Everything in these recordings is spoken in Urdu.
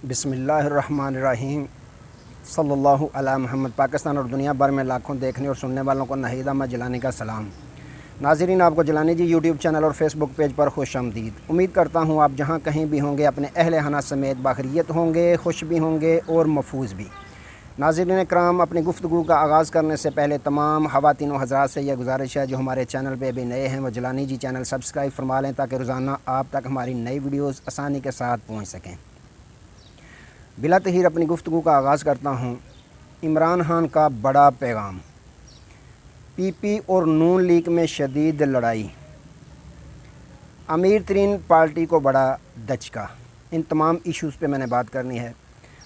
بسم اللہ الرحمن الرحیم صلی اللہ علی محمد۔ پاکستان اور دنیا بھر میں لاکھوں دیکھنے اور سننے والوں کو ناہید احمد جیلانی کا سلام۔ ناظرین، آپ کو جیلانی جی یوٹیوب چینل اور فیس بک پیج پر خوش آمدید۔ امید کرتا ہوں آپ جہاں کہیں بھی ہوں گے اپنے اہل خانہ سمیت باخیریت ہوں گے، خوش بھی ہوں گے اور محفوظ بھی۔ ناظرین کرام، اپنی گفتگو کا آغاز کرنے سے پہلے تمام خواتین و حضرات سے یہ گزارش ہے جو ہمارے چینل پہ بھی نئے ہیں وہ جیلانی جی چینل سبسکرائب فرما لیں تاکہ روزانہ آپ تک ہماری نئی ویڈیوز آسانی کے ساتھ پہنچ سکیں۔ بلا تاخیر اپنی گفتگو کا آغاز کرتا ہوں۔ عمران خان کا بڑا پیغام، پی پی اور نون لیگ میں شدید لڑائی، امیر ترین پارٹی کو بڑا دھچکا۔ ان تمام ایشوز پہ میں نے بات کرنی ہے۔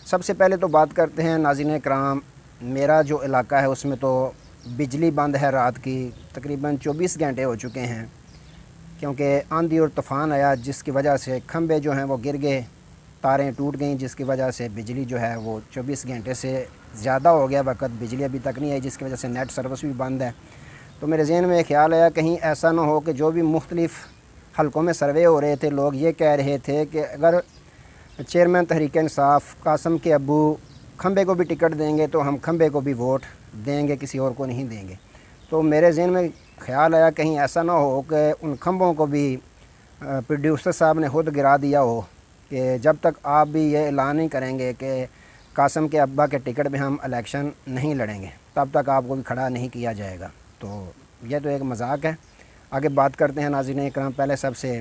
سب سے پہلے تو بات کرتے ہیں ناظرین کرام، میرا جو علاقہ ہے اس میں تو بجلی بند ہے رات کی تقریباً 24 گھنٹے ہو چکے ہیں، کیونکہ آندھی اور طوفان آیا جس کی وجہ سے کھمبے جو ہیں وہ گر گئے، تاریں ٹوٹ گئیں، جس کی وجہ سے بجلی جو ہے وہ 24 گھنٹے سے زیادہ ہو گیا وقت بجلی ابھی تک نہیں آئی، جس کی وجہ سے نیٹ سروس بھی بند ہے۔ تو میرے ذہن میں خیال آیا کہیں ایسا نہ ہو کہ جو بھی مختلف حلقوں میں سروے ہو رہے تھے لوگ یہ کہہ رہے تھے کہ اگر چیئرمین تحریک انصاف قاسم کے ابو کھمبے کو بھی ٹکٹ دیں گے تو ہم کھمبے کو بھی ووٹ دیں گے، کسی اور کو نہیں دیں گے۔ تو میرے ذہن میں خیال آیا کہیں ایسا نہ ہو کہ ان کھمبوں کو بھی پروڈیوسر صاحب نے خود گرا دیا ہو کہ جب تک آپ بھی یہ اعلان نہیں کریں گے کہ قاسم کے ابا کے ٹکٹ میں ہم الیکشن نہیں لڑیں گے تب تک آپ کو بھی کھڑا نہیں کیا جائے گا۔ تو یہ تو ایک مذاق ہے۔ آگے بات کرتے ہیں ناظرین اکرام، پہلے سب سے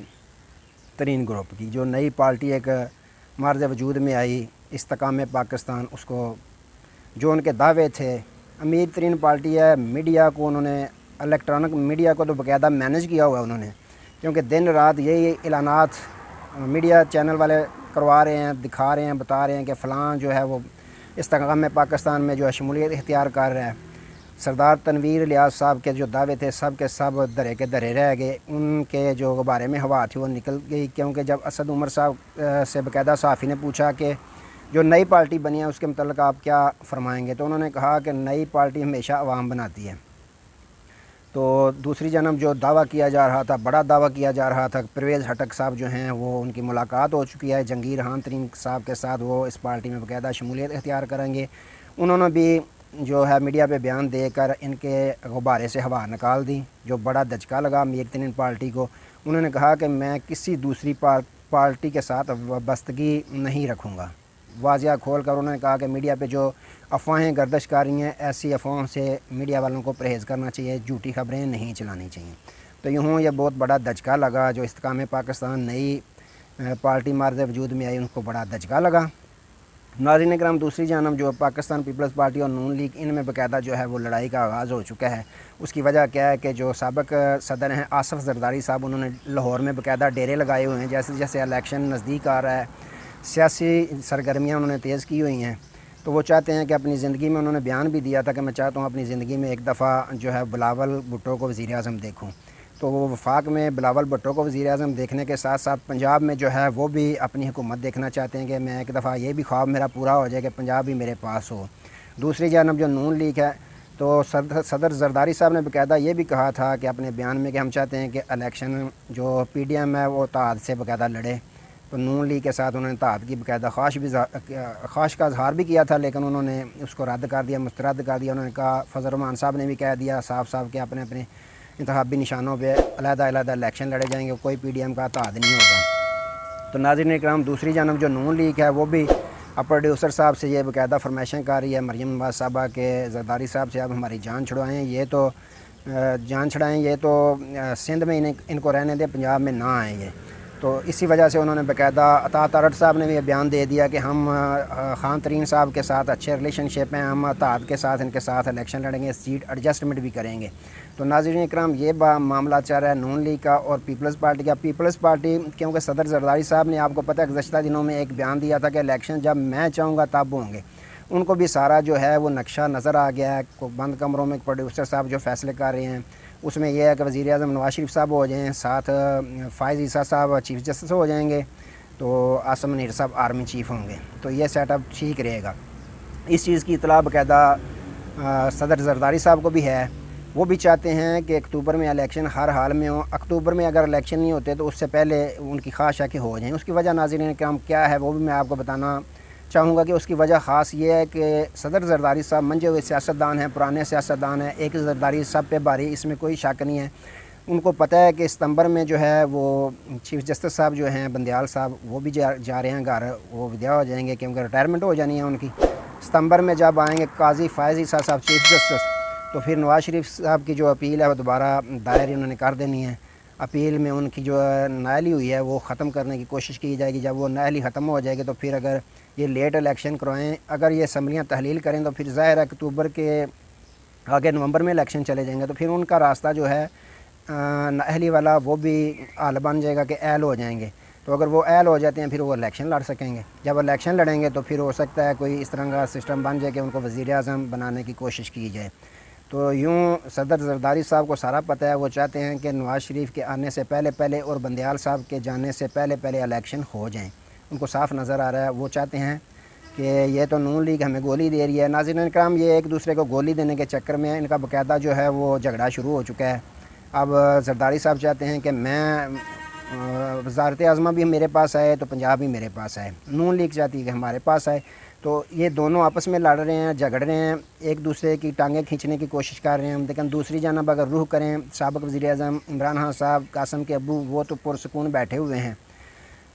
ترین گروپ کی جو نئی پارٹی ایک مارز وجود میں آئی، استحکام پاکستان، اس کو جو ان کے دعوے تھے، امیر ترین پارٹی ہے۔ میڈیا کو انہوں نے، الیکٹرانک میڈیا کو تو باقاعدہ مینیج کیا ہوا ہے انہوں نے، کیونکہ دن رات یہی اعلانات میڈیا چینل والے کروا رہے ہیں، دکھا رہے ہیں، بتا رہے ہیں کہ فلاں جو ہے وہ استحکام پاکستان میں جو ہے شمولیت اختیار کر رہا ہے۔ سردار تنویر الیاس صاحب کے جو دعوے تھے سب کے سب درے کے درے رہ گئے، ان کے جو بارے میں ہوا تھی وہ نکل گئی، کیونکہ جب اسد عمر صاحب سے باقاعدہ صحافی نے پوچھا کہ جو نئی پارٹی بنی ہے اس کے متعلق آپ کیا فرمائیں گے، تو انہوں نے کہا کہ نئی پارٹی ہمیشہ عوام بناتی ہے۔ تو دوسری جانب جو دعویٰ کیا جا رہا تھا، بڑا دعویٰ کیا جا رہا تھا، پرویز خٹک صاحب جو ہیں وہ ان کی ملاقات ہو چکی ہے جہانگیر خان ترین صاحب کے ساتھ، وہ اس پارٹی میں باقاعدہ شمولیت اختیار کریں گے۔ انہوں نے بھی جو ہے میڈیا پہ بیان دے کر ان کے غبارے سے ہوا نکال دی، جو بڑا دھچکا لگا امیر ترین پارٹی کو۔ انہوں نے کہا کہ میں کسی دوسری پارٹی کے ساتھ وابستگی نہیں رکھوں گا۔ واضح کھول کر انہوں نے کہا کہ میڈیا پہ جو افواہیں گردش کر رہی ہیں ایسی افواہوں سے میڈیا والوں کو پرہیز کرنا چاہیے، جھوٹی خبریں نہیں چلانی چاہیے۔ تو یوں یہ بہت بڑا دھچکا لگا، جو استحکام پاکستان نئی پارٹی مارز وجود میں آئی ان کو بڑا دھچکا لگا۔ ناظرین کرام، دوسری جانب جو پاکستان پیپلز پارٹی اور نون لیگ، ان میں باقاعدہ جو ہے وہ لڑائی کا آغاز ہو چکا ہے۔ اس کی وجہ کیا ہے کہ جو سابق صدر ہیں آصف زرداری صاحب، انہوں نے لاہور میں باقاعدہ ڈیرے لگائے ہوئے ہیں، جیسے جیسے الیکشن نزدیک آ رہا ہے سیاسی سرگرمیاں انہوں نے تیز کی ہوئی ہیں۔ تو وہ چاہتے ہیں کہ اپنی زندگی میں، انہوں نے بیان بھی دیا تھا کہ میں چاہتا ہوں اپنی زندگی میں ایک دفعہ جو ہے بلاول بھٹو کو وزیر اعظم دیکھوں۔ تو وہ وفاق میں بلاول بھٹو کو وزیر اعظم دیکھنے کے ساتھ ساتھ پنجاب میں جو ہے وہ بھی اپنی حکومت دیکھنا چاہتے ہیں کہ میں ایک دفعہ یہ بھی خواب میرا پورا ہو جائے کہ پنجاب بھی میرے پاس ہو۔ دوسری جانب جو نون لیگ ہے، تو صدر زرداری صاحب نے باقاعدہ یہ بھی کہا تھا کہ اپنے بیان میں کہ ہم چاہتے ہیں کہ الیکشن جو پی ڈی ایم ہے وہ اتحاد سے باقاعدہ لڑے۔ تو نون لیگ کے ساتھ انہوں نے اتحاد کی باقاعدہ خواہش کا اظہار بھی کیا تھا، لیکن انہوں نے اس کو رد کر دیا، مسترد کر دیا۔ انہوں نے کہا، فضل الرحمان صاحب نے بھی کہہ دیا صاحب کہ اپنے اپنے انتخابی نشانوں پہ علیحدہ علیحدہ الیکشن لڑے جائیں گے، کوئی پی ڈی ایم کا اتحاد نہیں ہوگا۔ تو ناظرین اکرام، دوسری جانب جو نون لیگ ہے وہ بھی پروڈیوسر صاحب سے یہ باقاعدہ فرمائشیں کر رہی ہے، مریم نواز صاحبہ کے زرداری صاحب سے، اب ہماری جان چھڑائیں، یہ تو جان چھڑائیں، یہ تو سندھ میں ان کو رہنے دیں، پنجاب میں نہ آئیں یہ۔ تو اسی وجہ سے انہوں نے باقاعدہ عطا ارٹ صاحب نے بھی یہ بیان دے دیا کہ ہم خان ترین صاحب کے ساتھ اچھے ریلیشن شپ ہیں، ہم اتحاد کے ساتھ ان کے ساتھ الیکشن لڑیں گے، سیٹ ایڈجسٹمنٹ بھی کریں گے۔ تو ناظرین اکرام، یہ معاملہ چل رہا ہے نون لیگ کا اور پیپلز پارٹی کا۔ پیپلز پارٹی، کیونکہ صدر زرداری صاحب نے آپ کو پتہ ہے گزشتہ دنوں میں ایک بیان دیا تھا کہ الیکشن جب میں چاہوں گا تب ہوں گے، ان کو بھی سارا جو ہے وہ نقشہ نظر آ گیا ہے۔ بند کمروں میں پروڈیوسر صاحب جو فیصلے کر رہے ہیں اس میں یہ ہے کہ وزیر اعظم نواز شریف صاحب ہو جائیں، ساتھ فائز عیسیٰ صاحب چیف جسٹس ہو جائیں گے، تو عاصم منیر صاحب آرمی چیف ہوں گے، تو یہ سیٹ اپ ٹھیک رہے گا۔ اس چیز کی اطلاع باقاعدہ صدر زرداری صاحب کو بھی ہے، وہ بھی چاہتے ہیں کہ اکتوبر میں الیکشن ہر حال میں ہو۔ اکتوبر میں اگر الیکشن نہیں ہوتے تو اس سے پہلے ان کی خواہش ہے کہ ہو جائیں۔ اس کی وجہ ناظرین کرام کیا ہے وہ بھی میں آپ کو بتانا چاہوں گا کہ اس کی وجہ خاص یہ ہے کہ صدر زرداری صاحب منجے ہوئے سیاستدان ہیں، پرانے سیاستدان ہیں، ایک زرداری سب پہ بھاری، اس میں کوئی شک نہیں ہے۔ ان کو پتہ ہے کہ ستمبر میں جو ہے وہ چیف جسٹس صاحب جو ہیں بندیال صاحب وہ بھی جا رہے ہیں گھر، وہ ودیا ہو جائیں گے کیونکہ ریٹائرمنٹ ہو جانی ہے ان کی۔ ستمبر میں جب آئیں گے قاضی فائز عیسیٰ صاحب چیف جسٹس، تو پھر نواز شریف صاحب کی جو اپیل ہے وہ دوبارہ دائر انہوں نے کر دینی ہے۔ اپیل میں ان کی جو نااہلی ہوئی ہے وہ ختم کرنے کی کوشش کی جائے گی۔ جب وہ نااہلی ختم ہو جائے گی تو پھر اگر یہ لیٹ الیکشن کروائیں، اگر یہ اسمبلیاں تحلیل کریں تو پھر ظاہر ہے اکتوبر کے آگے نومبر میں الیکشن چلے جائیں گے، تو پھر ان کا راستہ جو ہے نااہلی والا وہ بھی حال بن جائے گا کہ اہل ہو جائیں گے۔ تو اگر وہ اہل ہو جاتے ہیں پھر وہ الیکشن لڑ سکیں گے۔ جب الیکشن لڑیں گے تو پھر ہو سکتا ہے کوئی اس طرح کا سسٹم بن جائے کہ ان کو وزیر اعظم بنانے کی کوشش کی جائے۔ تو یوں صدر زرداری صاحب کو سارا پتہ ہے، وہ چاہتے ہیں کہ نواز شریف کے آنے سے پہلے اور بندیال صاحب کے جانے سے پہلے الیکشن ہو جائیں۔ ان کو صاف نظر آ رہا ہے، وہ چاہتے ہیں کہ یہ تو نون لیگ ہمیں گولی دے رہی ہے۔ ناظرین کرام، یہ ایک دوسرے کو گولی دینے کے چکر میں ان کا باقاعدہ جو ہے وہ جھگڑا شروع ہو چکا ہے۔ اب زرداری صاحب چاہتے ہیں کہ میں وزارت اعظمہ بھی میرے پاس آئے تو پنجاب بھی میرے پاس آئے، نون لیگ چاہتی ہے کہ ہمارے پاس آئے۔ تو یہ دونوں آپس میں لڑ رہے ہیں، جھگڑ رہے ہیں، ایک دوسرے کی ٹانگیں کھینچنے کی کوشش کر رہے ہیں۔ لیکن دوسری جانب اگر رخ کریں، سابق وزیر اعظم عمران خان صاحب، قاسم کے ابو، وہ تو پرسکون بیٹھے ہوئے ہیں۔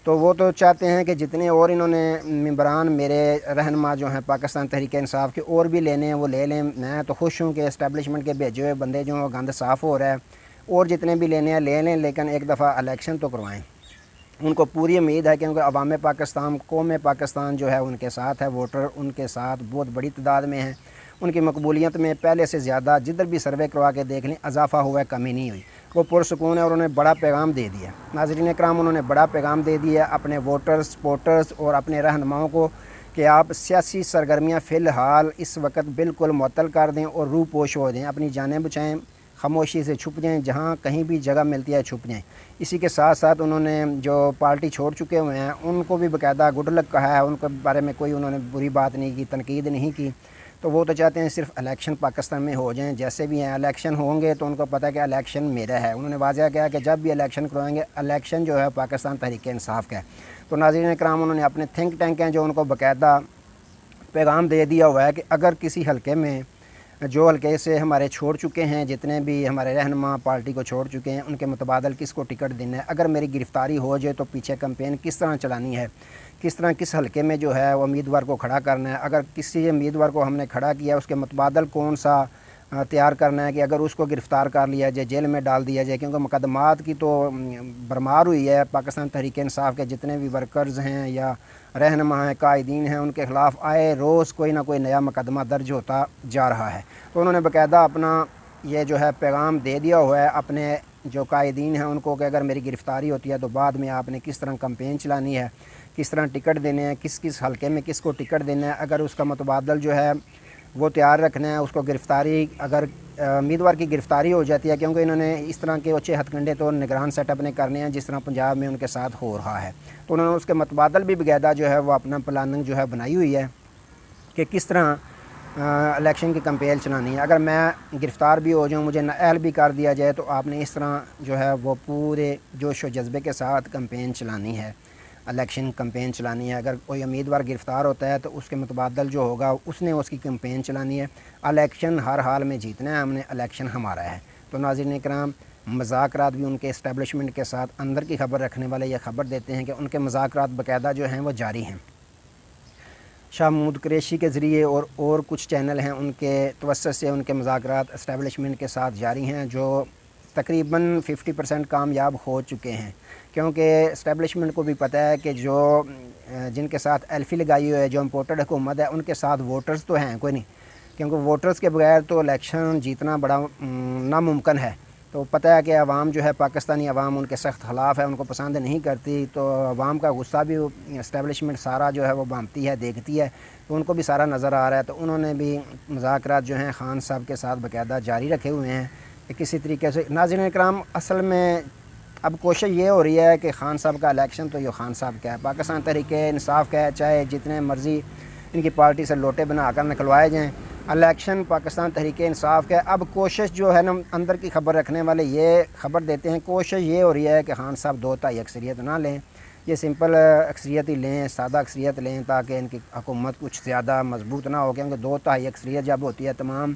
تو وہ تو چاہتے ہیں کہ جتنے اور انہوں نے ممبران میرے رہنما جو ہیں پاکستان تحریک انصاف کے اور بھی لینے ہیں وہ لے لیں۔ میں تو خوش ہوں کہ اسٹیبلشمنٹ کے بھیجے ہوئے بندے جو ہیں گند صاف ہو رہا ہے، اور جتنے بھی لینے ہیں لے لیں، لیکن ایک دفعہ الیکشن تو کروائیں۔ ان کو پوری امید ہے کیونکہ عوام پاکستان، قوم پاکستان جو ہے ان کے ساتھ ہے، ووٹر ان کے ساتھ بہت بڑی تعداد میں ہیں۔ ان کی مقبولیت میں پہلے سے زیادہ جدھر بھی سروے کروا کے دیکھ لیں اضافہ ہوا ہے، کمی نہیں ہوئی۔ وہ پرسکون ہے اور انہوں نے بڑا پیغام دے دیا۔ ناظرین کرام، انہوں نے بڑا پیغام دے دیا اپنے ووٹرز، سپورٹرز اور اپنے رہنماؤں کو کہ آپ سیاسی سرگرمیاں فی الحال اس وقت بالکل معطل کر دیں اور روح پوش ہو جائیں، اپنی جانیں بچائیں، خاموشی سے چھپ جائیں، جہاں کہیں بھی جگہ ملتی ہے چھپ جائیں۔ اسی کے ساتھ ساتھ انہوں نے جو پارٹی چھوڑ چکے ہوئے ہیں ان کو بھی باقاعدہ گڈ لک کہا ہے، ان کے بارے میں کوئی انہوں نے بری بات نہیں کی، تنقید نہیں کی۔ تو وہ تو چاہتے ہیں صرف الیکشن پاکستان میں ہو جائیں، جیسے بھی ہیں الیکشن ہوں گے تو ان کو پتہ ہے کہ الیکشن میرا ہے۔ انہوں نے واضح کیا کہ جب بھی الیکشن کروائیں گے الیکشن جو ہے پاکستان تحریک انصاف کا ہے۔ تو ناظرین کرام، انہوں نے اپنے تھنک ٹینک ہیں جو ان کو باقاعدہ پیغام دے دیا ہوا ہے کہ اگر کسی حلقے میں جو حلقے سے ہمارے چھوڑ چکے ہیں، جتنے بھی ہمارے رہنما پارٹی کو چھوڑ چکے ہیں، ان کے متبادل کس کو ٹکٹ دینا ہے، اگر میری گرفتاری ہو جائے تو پیچھے کمپین کس طرح چلانی ہے، کس طرح کس حلقے میں جو ہے وہ امیدوار کو کھڑا کرنا ہے، اگر کسی امیدوار کو ہم نے کھڑا کیا اس کے متبادل کون سا تیار کرنا ہے کہ اگر اس کو گرفتار کر لیا جائے، جیل میں ڈال دیا جائے، کیونکہ مقدمات کی تو بھرمار ہوئی ہے۔ پاکستان تحریک انصاف کے جتنے بھی ورکرز ہیں یا رہنما ہیں، قائدین ہیں، ان کے خلاف آئے روز کوئی نہ کوئی نیا مقدمہ درج ہوتا جا رہا ہے۔ تو انہوں نے باقاعدہ اپنا یہ جو ہے پیغام دے دیا ہوا ہے اپنے جو قائدین ہیں ان کو کہ اگر میری گرفتاری ہوتی ہے تو بعد میں آپ نے کس طرح کمپین چلانی ہے، کس طرح ٹکٹ دینے ہیں، کس کس حلقے میں کس کو ٹکٹ دینا ہے، اگر اس کا متبادل جو ہے وہ تیار رکھنا ہے، اس کو گرفتاری اگر امیدوار کی گرفتاری ہو جاتی ہے، کیونکہ انہوں نے اس طرح کے اونچے ہتھ کنڈے تو نگران سیٹ اپ نے کرنے ہیں جس طرح پنجاب میں ان کے ساتھ ہو رہا ہے۔ تو انہوں نے اس کے متبادل بھی باقاعدہ جو ہے وہ اپنا پلاننگ جو ہے بنائی ہوئی ہے کہ کس طرح الیکشن کی کمپین چلانی ہے۔ اگر میں گرفتار بھی ہو جاؤں، مجھے نااہل بھی کر دیا جائے، تو آپ نے اس طرح جو ہے وہ پورے جوش و جذبے کے ساتھ کمپین چلانی ہے، الیکشن کمپین چلانی ہے۔ اگر کوئی امیدوار گرفتار ہوتا ہے تو اس کے متبادل جو ہوگا اس نے اس کی کمپین چلانی ہے۔ الیکشن ہر حال میں جیتنا ہے ہم نے، الیکشن ہمارا ہے۔ تو ناظرین کرام، مذاکرات بھی ان کے اسٹیبلشمنٹ کے ساتھ اندر کی خبر رکھنے والے یہ خبر دیتے ہیں کہ ان کے مذاکرات باقاعدہ جو ہیں وہ جاری ہیں۔ شاہ محمود قریشی کے ذریعے اور کچھ چینل ہیں ان کے توسط سے ان کے مذاکرات اسٹیبلشمنٹ کے ساتھ جاری ہیں، جو تقریباً 50% کامیاب ہو چکے ہیں، کیونکہ اسٹیبلشمنٹ کو بھی پتہ ہے کہ جو جن کے ساتھ ایلفی لگائی ہوئی ہے، جو امپورٹڈ حکومت ہے، ان کے ساتھ ووٹرز تو ہیں کوئی نہیں، کیونکہ ووٹرز کے بغیر تو الیکشن جیتنا بڑا ناممکن ہے۔ تو پتہ ہے کہ عوام جو ہے پاکستانی عوام ان کے سخت خلاف ہے، ان کو پسند نہیں کرتی، تو عوام کا غصہ بھی اسٹیبلشمنٹ سارا جو ہے وہ بانٹتی ہے، دیکھتی ہے، تو ان کو بھی سارا نظر آ رہا ہے۔ تو انہوں نے بھی مذاکرات جو ہیں خان صاحب کے ساتھ باقاعدہ جاری رکھے ہوئے ہیں کہ کسی طریقے سے۔ ناظرین کرام، اصل میں اب کوشش یہ ہو رہی ہے کہ خان صاحب کا الیکشن تو یہ خان صاحب کا ہے، پاکستان تحریک انصاف کا ہے، چاہے جتنے مرضی ان کی پارٹی سے لوٹے بنا کر نکلوائے جائیں، الیکشن پاکستان تحریک انصاف کا ہے۔ اب کوشش جو ہے نا، اندر کی خبر رکھنے والے یہ خبر دیتے ہیں، کوشش یہ ہو رہی ہے کہ خان صاحب 2/3 اکثریت نہ لیں، یہ سمپل اکثریت ہی لیں، سادہ اکثریت لیں تاکہ ان کی حکومت کچھ زیادہ مضبوط نہ ہو، کیونکہ 2/3 اکثریت جب ہوتی ہے تمام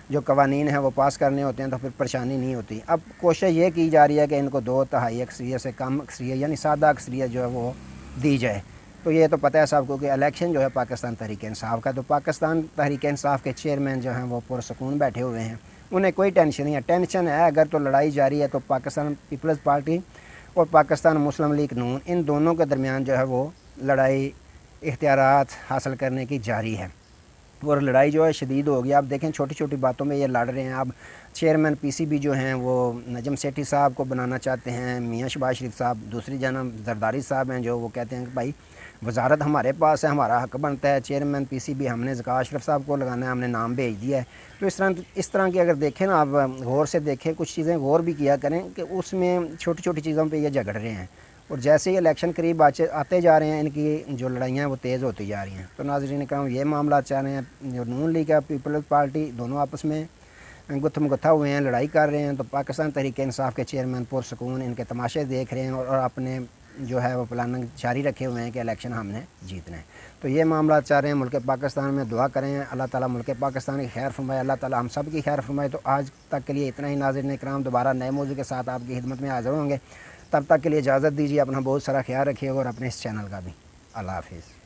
جو قوانین ہیں وہ پاس کرنے ہوتے ہیں تو پھر پریشانی نہیں ہوتی۔ اب کوشش یہ کی جا رہی ہے کہ ان کو 2/3 اکثریت سے کم اکثریت یعنی سادہ اکثریت جو ہے وہ دی جائے۔ تو یہ تو پتہ ہے سب کو کہ الیکشن جو ہے پاکستان تحریک انصاف کا، تو پاکستان تحریک انصاف کے چیئرمین جو ہیں وہ پرسکون بیٹھے ہوئے ہیں، انہیں کوئی ٹینشن نہیں ہے۔ ٹینشن ہے اگر تو لڑائی جاری ہے تو پاکستان پیپلز پارٹی اور پاکستان مسلم لیگ نون ان دونوں کے درمیان جو ہے وہ لڑائی اختیارات حاصل کرنے کی جاری ہے، اور لڑائی جو ہے شدید ہو گئی۔ آپ دیکھیں چھوٹی چھوٹی باتوں میں یہ لڑ رہے ہیں۔ اب چیئرمین پی سی بی جو ہیں وہ نجم سیٹھی صاحب کو بنانا چاہتے ہیں، میاں شہباز شریف صاحب، دوسری جانب زرداری صاحب ہیں جو وہ کہتے ہیں کہ بھائی وزارت ہمارے پاس ہے، ہمارا حق بنتا ہے، چیئرمین پی سی بی ہم نے ذکا اشرف صاحب کو لگانا ہے، ہم نے نام بھیج دیا ہے۔ تو اس طرح کی اگر دیکھیں نا، آپ غور سے دیکھیں، کچھ چیزیں غور بھی کیا کریں کہ اس میں چھوٹی چھوٹی چیزوں پہ یہ جھگڑ رہے ہیں، اور جیسے ہی الیکشن قریب آتے جا رہے ہیں ان کی جو لڑائیاں ہیں وہ تیز ہوتی جا رہی ہیں۔ تو ناظرین کرام یہ معاملات چاہ رہے ہیں، جو نون لیگ ہے پیپلز پارٹی دونوں آپس میں گتھم گتھا ہوئے ہیں، لڑائی کر رہے ہیں، تو پاکستان تحریک انصاف کے چیئرمین پرسکون ان کے تماشے دیکھ رہے ہیں اور اپنے جو ہے وہ پلاننگ جاری رکھے ہوئے ہیں کہ الیکشن ہم نے جیتنا ہے۔ تو یہ معاملات چاہ رہے ہیں ملک پاکستان میں۔ دعا کریں اللہ تعالیٰ ملک پاکستان کی خیر فرمائے، اللہ تعالیٰ ہم سب کی خیر فرمائے۔ تو آج تک کے لیے اتنا ہی ناظرین کرام، دوبارہ نئے موضوع کے ساتھ آپ کی خدمت میں حاضر ہوں گے، تب تک کے لیے اجازت دیجیے، اپنا بہت سارا خیال رکھیے اور اپنے اس چینل کا بھی۔ اللہ حافظ۔